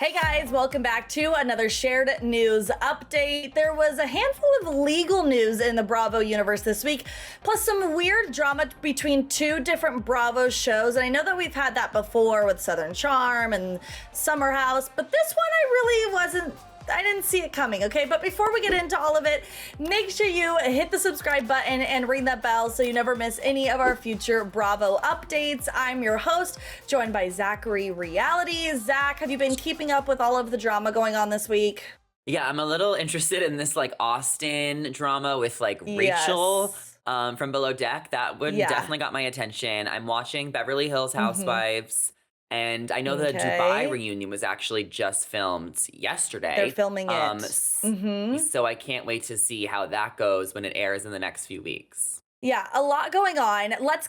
Hey guys, welcome back to another shared news update. There was a handful of legal news in the Bravo universe this week, plus some weird drama between two different Bravo shows. And I know that we've had that before with Southern Charm and Summer House, but this one I didn't see it coming, okay? But before we get into all of it, make sure you hit the subscribe button and ring that bell so you never miss any of our future Bravo updates. I'm your host, joined by Zachary Reality. Zach, have you been keeping up with all of the drama going on this week? Yeah, I'm a little interested in this Austin drama with Rachel from Below Deck. That one definitely got my attention. I'm watching Beverly Hills Housewives. And I know the Dubai reunion was actually just filmed yesterday. They're filming it. So I can't wait to see how that goes when it airs in the next few weeks. Yeah, a lot going on. Let's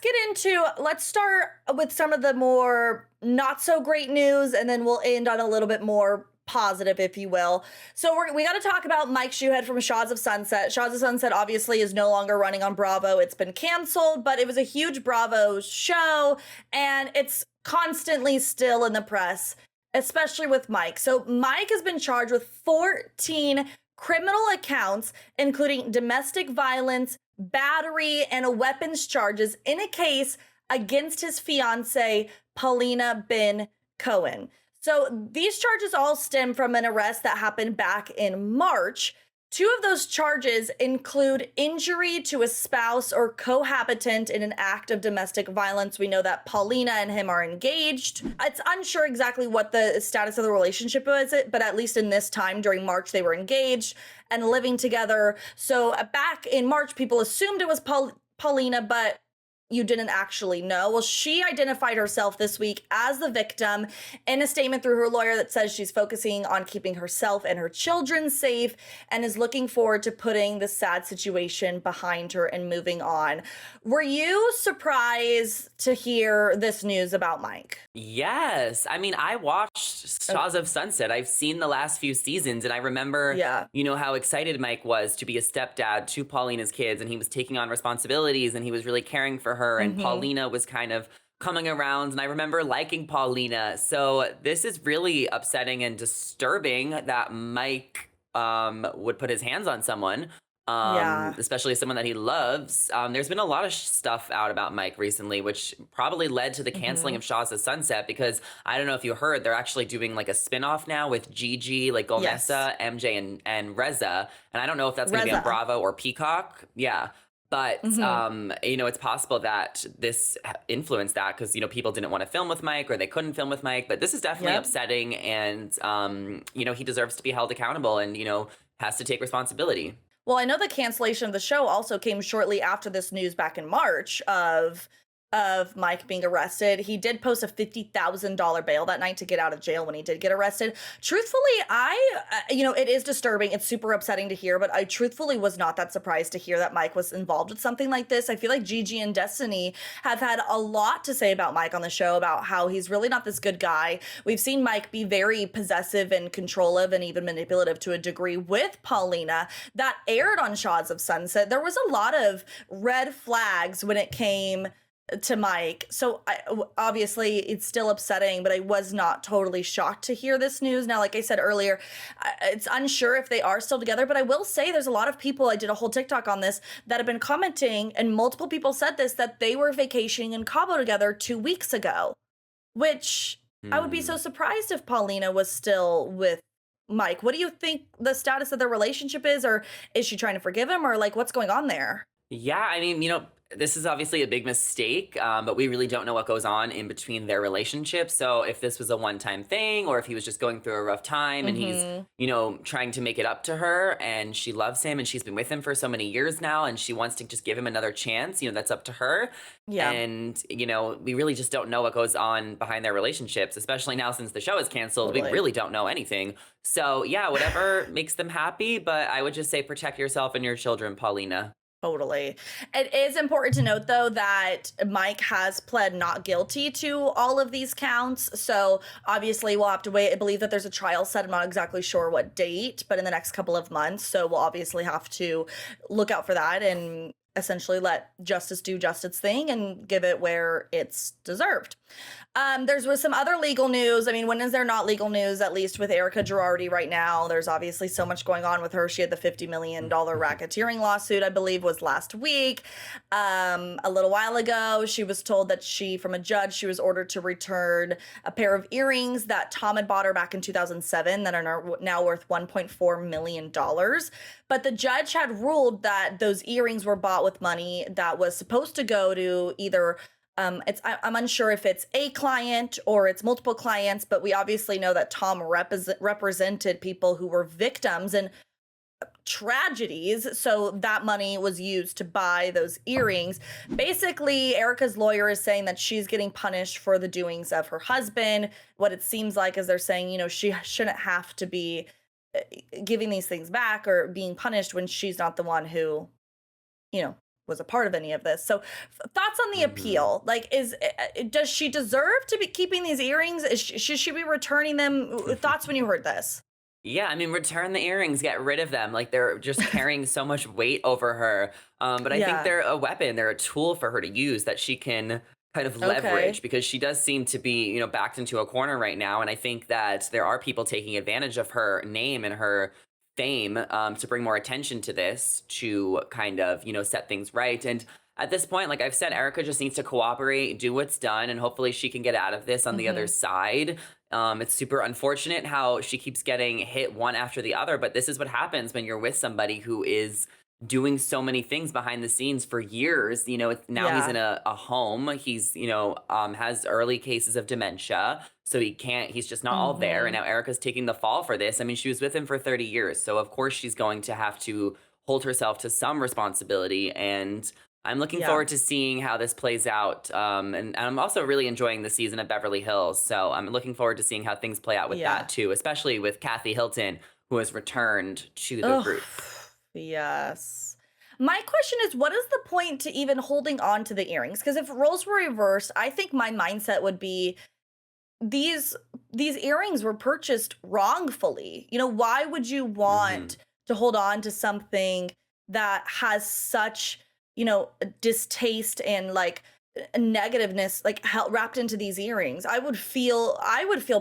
start with some of the more not so great news, and then we'll end on a little bit more positive, if you will. So we got to talk about Mike Shouhed from Shahs of Sunset. Shahs of Sunset obviously is no longer running on Bravo. It's been canceled, but it was a huge Bravo show, and it's constantly still in the press, especially with Mike. So Mike has been charged with 14 criminal accounts, including domestic violence, battery, and a weapons charges in a case against his fiance, Paulina bin Cohen. So these charges all stem from an arrest that happened back in March. Two of those charges include injury to a spouse or cohabitant in an act of domestic violence. We know that Paulina and him are engaged. It's unsure exactly what the status of the relationship is, but at least in this time during March, they were engaged and living together. So back in March, people assumed it was Paulina, but you didn't actually know. Well, she identified herself this week as the victim in a statement through her lawyer that says she's focusing on keeping herself and her children safe and is looking forward to putting the sad situation behind her and moving on. Were you surprised to hear this news about Mike? Yes. I mean, I watched Shahs of Sunset. I've seen the last few seasons, and I remember, how excited Mike was to be a stepdad to Paulina's kids, and he was taking on responsibilities, and he was really caring for her, and Paulina was kind of coming around, and I remember liking Paulina. So this is really upsetting and disturbing that Mike would put his hands on someone, especially someone that he loves. There's been a lot of stuff out about Mike recently, which probably led to the canceling of Shahs of Sunset, because I don't know if you heard, they're actually doing a spinoff now with Gigi, Gomesa, MJ, and Reza, and I don't know if that's going to be on Bravo or Peacock. Yeah. But, it's possible that this influenced that because, people didn't want to film with Mike or they couldn't film with Mike. But this is definitely upsetting, and, he deserves to be held accountable and, has to take responsibility. Well, I know the cancellation of the show also came shortly after this news back in March of Mike being arrested. He did post a $50,000 bail that night to get out of jail when he did get arrested. Truthfully, it is disturbing. It's super upsetting to hear, but I truthfully was not that surprised to hear that Mike was involved with something like this. I feel like Gigi and Destiny have had a lot to say about Mike on the show, about how he's really not this good guy. We've seen Mike be very possessive and controlling and even manipulative to a degree with Paulina. That aired on Shahs of Sunset. There was a lot of red flags when it came to Mike. So obviously it's still upsetting, but I was not totally shocked to hear this news. Now, like I said earlier, it's unsure if they are still together, but I will say there's a lot of people, I did a whole TikTok on this, that have been commenting, and multiple people said this, that they were vacationing in Cabo together 2 weeks ago, which I would be so surprised if Paulina was still with Mike. What do you think the status of their relationship is, or is she trying to forgive him, or what's going on there? Yeah, I mean, this is obviously a big mistake, but we really don't know what goes on in between their relationship. So if this was a one-time thing, or if he was just going through a rough time and he's, trying to make it up to her, and she loves him and she's been with him for so many years now, and she wants to just give him another chance, that's up to her. Yeah. And, we really just don't know what goes on behind their relationships, especially now since the show is canceled. Totally. We really don't know anything. So yeah, whatever makes them happy, but I would just say protect yourself and your children, Paulina. Totally. It is important to note, though, that Mike has pled not guilty to all of these counts. So obviously we'll have to wait. I believe that there's a trial set. I'm not exactly sure what date, but in the next couple of months. So we'll obviously have to look out for that and essentially let justice do justice thing and give it where it's deserved. Was some other legal news. I mean, when is there not legal news, at least with Teresa Giudice right now? There's obviously so much going on with her. She had the $50 million racketeering lawsuit, I believe, was last week. A little while ago, she was told that from a judge, she was ordered to return a pair of earrings that Tom had bought her back in 2007 that are now worth $1.4 million. But the judge had ruled that those earrings were bought with money that was supposed to go to either I'm unsure if it's a client or it's multiple clients, but we obviously know that Tom represented people who were victims and tragedies. So that money was used to buy those earrings. Basically, Erica's lawyer is saying that she's getting punished for the doings of her husband. What it seems like is they're saying, she shouldn't have to be giving these things back or being punished when she's not the one who, was a part of any of this. So thoughts on the appeal? Like, does she deserve to be keeping these earrings? Should she be returning them? Thoughts when you heard this? Yeah, I mean, return the earrings, get rid of them. Like, they're just carrying so much weight over her. But I think they're a weapon. They're a tool for her to use that she can kind of leverage because she does seem to be, backed into a corner right now. And I think that there are people taking advantage of her name and her fame to bring more attention to this, to kind of, set things right. And at this point, like I've said, Erica just needs to cooperate, do what's done, and hopefully she can get out of this on the other side. It's super unfortunate how she keeps getting hit one after the other, but this is what happens when you're with somebody who is doing so many things behind the scenes for years. Now he's in a home. He's, has early cases of dementia. So he's just not all there. And now Erica's taking the fall for this. I mean, she was with him for 30 years. So of course she's going to have to hold herself to some responsibility. And I'm looking forward to seeing how this plays out. And I'm also really enjoying the season of Beverly Hills. So I'm looking forward to seeing how things play out with that too, especially with Kathy Hilton, who has returned to the group. Yes. My question is, what is the point to even holding on to the earrings? Because if roles were reversed, I think my mindset would be these earrings were purchased wrongfully. Why would you want to hold on to something that has such, distaste and like negativeness wrapped into these earrings? I would feel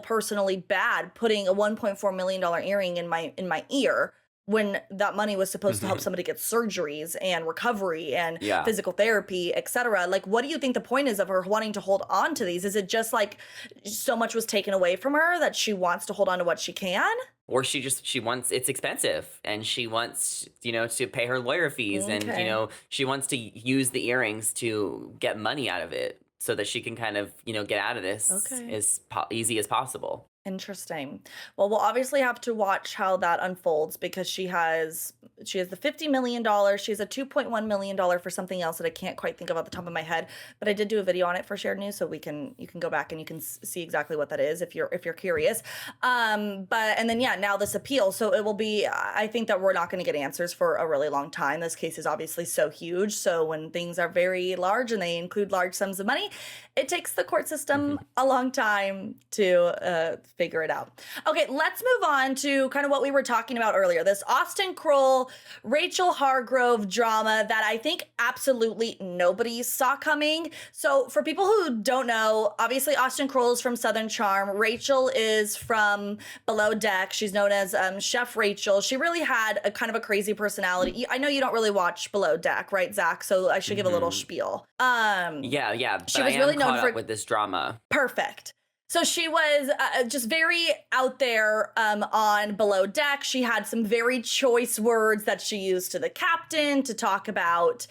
personally bad putting a $1.4 million earring in my ear when that money was supposed to help somebody get surgeries and recovery and physical therapy, etc. Like, what do you think the point is of her wanting to hold on to these? Is it just like so much was taken away from her that she wants to hold on to what she can? Or she wants, it's expensive and she wants, to pay her lawyer fees and, she wants to use the earrings to get money out of it so that she can kind of, get out of this as easy as possible. Interesting. Well, we'll obviously have to watch how that unfolds because she has the $50 million. She has a $2.1 million for something else that I can't quite think of off the top of my head, but I did do a video on it for Shared News, so you can go back and you can see exactly what that is if you're curious. Now this appeal. So it will be, I think that we're not going to get answers for a really long time. This case is obviously so huge. So when things are very large and they include large sums of money, it takes the court system a long time to figure it out. Okay, let's move on to kind of what we were talking about earlier. This Austin Kroll, Rachel Hargrove drama that I think absolutely nobody saw coming. So for people who don't know, obviously Austin Kroll is from Southern Charm. Rachel is from Below Deck. She's known as Chef Rachel. She really had a kind of a crazy personality. I know you don't really watch Below Deck, right, Zach? So I should give a little spiel. Yeah. She was really known for with this drama. Perfect. So she was just very out there on Below Deck. She had some very choice words that she used to the captain to talk about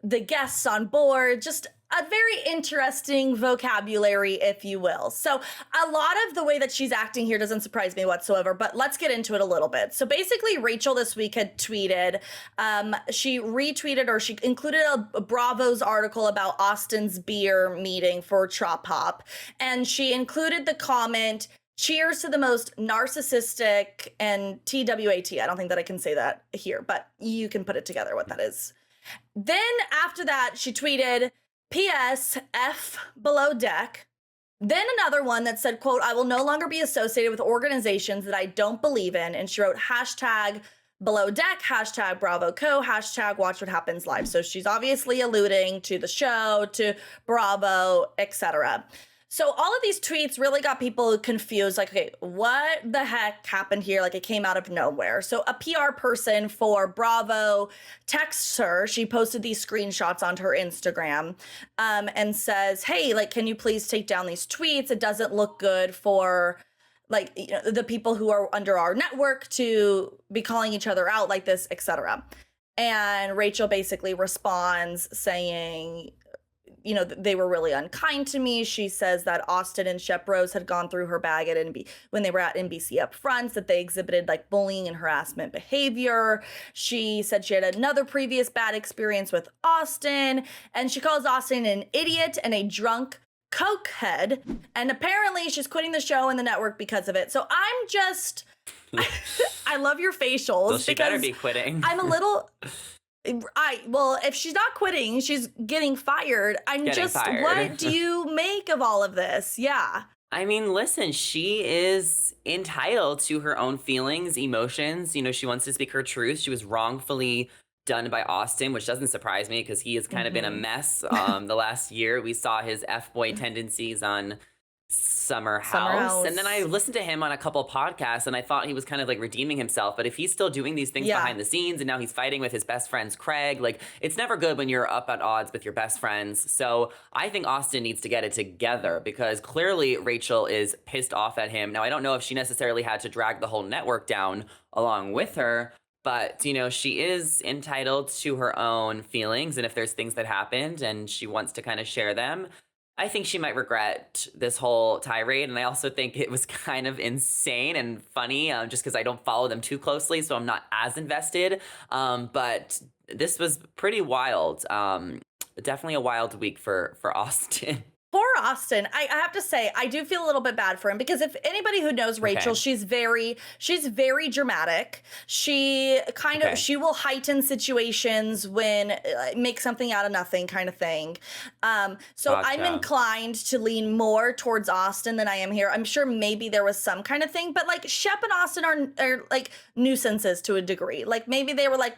the guests on board. Just a very interesting vocabulary, if you will. So a lot of the way that she's acting here doesn't surprise me whatsoever, but let's get into it a little bit. So basically, Rachel this week had tweeted, she retweeted or she included a Bravo's article about Austin's beer meeting for Trop Hop. And she included the comment, "Cheers to the most narcissistic," and TWAT. I don't think that I can say that here, but you can put it together what that is. Then after that, she tweeted, "P.S. F Below Deck." Then another one that said, quote, "I will no longer be associated with organizations that I don't believe in." And she wrote hashtag below deck, hashtag Bravo Co, hashtag watch what happens live. So she's obviously alluding to the show, to Bravo, etc. So all of these tweets really got people confused. Like, okay, what the heck happened here? Like, it came out of nowhere. So a PR person for Bravo texts her. She posted these screenshots onto her Instagram and says, hey, like, can you please take down these tweets? It doesn't look good for, like, you know, the people who are under our network to be calling each other out like this, etc. And Rachel basically responds saying, you know, they were really unkind to me. She says that Austin and Shep Rose had gone through her bag at when they were at NBC Upfronts, that they exhibited like bullying and harassment behavior. She said she had another previous bad experience with Austin, and she calls Austin an idiot and a drunk cokehead. And apparently she's quitting the show and the network because of it. So I'm just, I love your facials. Well, she better be quitting. I'm a little... well, if she's not quitting, she's getting fired. What do you make of all of this? Yeah. I mean, listen, she is entitled to her own feelings, emotions. You know, she wants to speak her truth. She was wrongfully done by Austin, which doesn't surprise me because he has kind of been a mess the last year. We saw his F-boy tendencies on Summer House. And then I listened to him on a couple podcasts and I thought he was kind of like redeeming himself. But if he's still doing these things behind the scenes and now he's fighting with his best friend's Craig, like, it's never good when you're up at odds with your best friends. So I think Austin needs to get it together because clearly Rachel is pissed off at him. Now, I don't know if she necessarily had to drag the whole network down along with her, but, you know, she is entitled to her own feelings. And if there's things that happened and she wants to kind of share them, I think she might regret this whole tirade. And I also think it was kind of insane and funny just because I don't follow them too closely. So I'm not as invested. But this was pretty wild. Definitely a wild week for Austin. Poor Austin. I have to say, I do feel a little bit bad for him because if anybody who knows Rachel, she's very dramatic. She kind of, she will heighten situations when make something out of nothing kind of thing. So I'm inclined to lean more towards Austin than I am here. I'm sure maybe there was some kind of thing, but like Shep and Austin are like nuisances to a degree. Like maybe they were like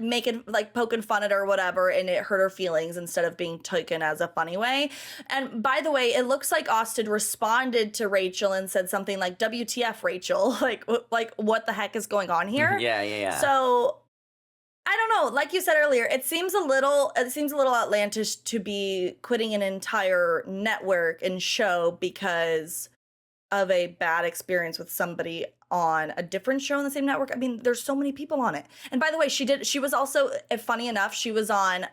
poking fun at her or whatever and it hurt her feelings instead of being taken as a funny way. And by the way, it looks like Austin responded to Rachel and said something like, WTF, Rachel? like what the heck is going on here? Yeah. So I don't know. Like you said earlier, it seems a little outlandish to be quitting an entire network and show because of a bad experience with somebody on a different show on the same network. I mean, there's so many people on it. And by the way, she was also, funny enough, she was on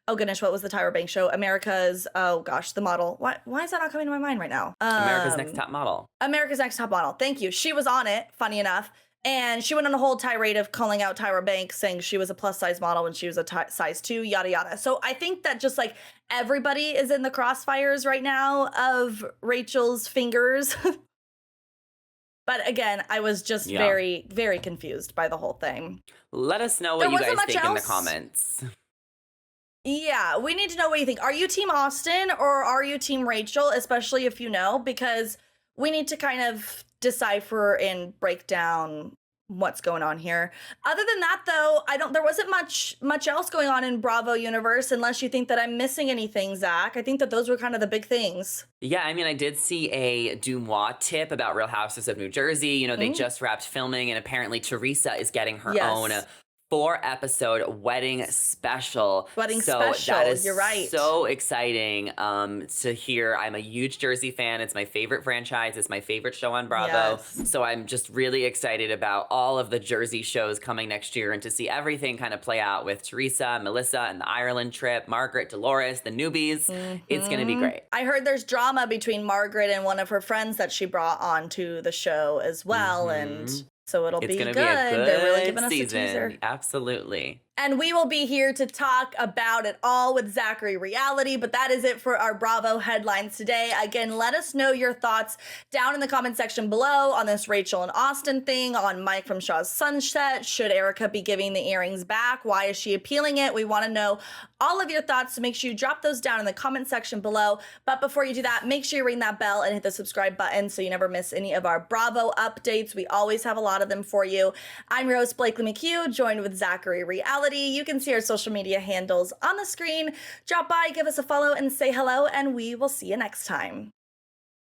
oh goodness, what was the Tyra Banks show? America's, oh gosh, the model. Why is that not coming to my mind right now? America's Next Top Model. America's Next Top Model. Thank you. She was on it, funny enough. And she went on a whole tirade of calling out Tyra Banks, saying she was a plus size model when she was a size 2, yada, yada. So I think that just like everybody is in the crossfires right now of Rachel's fingers. But again, I was just very, very confused by the whole thing. Let us know what you guys think in the comments. Yeah, we need to know what you think. Are you Team Austin or are you Team Rachel, especially if you know? Because we need to kind of decipher and break down what's going on here. Other than that, though, there wasn't much else going on in Bravo universe, unless you think that I'm missing anything, Zach. I think that those were kind of the big things. Yeah, I mean, I did see a Dumois tip about Real Houses of New Jersey. You know, they just wrapped filming, and apparently Teresa is getting her own 4-episode wedding special. That is you're right. So exciting to hear. I'm a huge Jersey fan. It's my favorite franchise. It's my favorite show on Bravo. Yes. So I'm just really excited about all of the Jersey shows coming next year and to see everything kind of play out with Teresa, Melissa, and the Ireland trip, Margaret, Dolores, the newbies. It's going to be great. I heard there's drama between Margaret and one of her friends that she brought onto the show as well. And so it's going to be a good They're really giving us season. a teaser. Absolutely. And we will be here to talk about it all with Zachary Reality. But that is it for our Bravo headlines today. Again, let us know your thoughts down in the comment section below on this Rachel and Austin thing, on Mike from Shah's Sunset. Should Erika be giving the earrings back? Why is she appealing it? We want to know all of your thoughts, so make sure you drop those down in the comment section below. But before you do that, make sure you ring that bell and hit the subscribe button so you never miss any of our Bravo updates. We always have a lot of them for you. I'm your host, Blakely McHugh, joined with Zachary Reality. You can see our social media handles on the screen. Drop by, give us a follow, and say hello, and we will see you next time.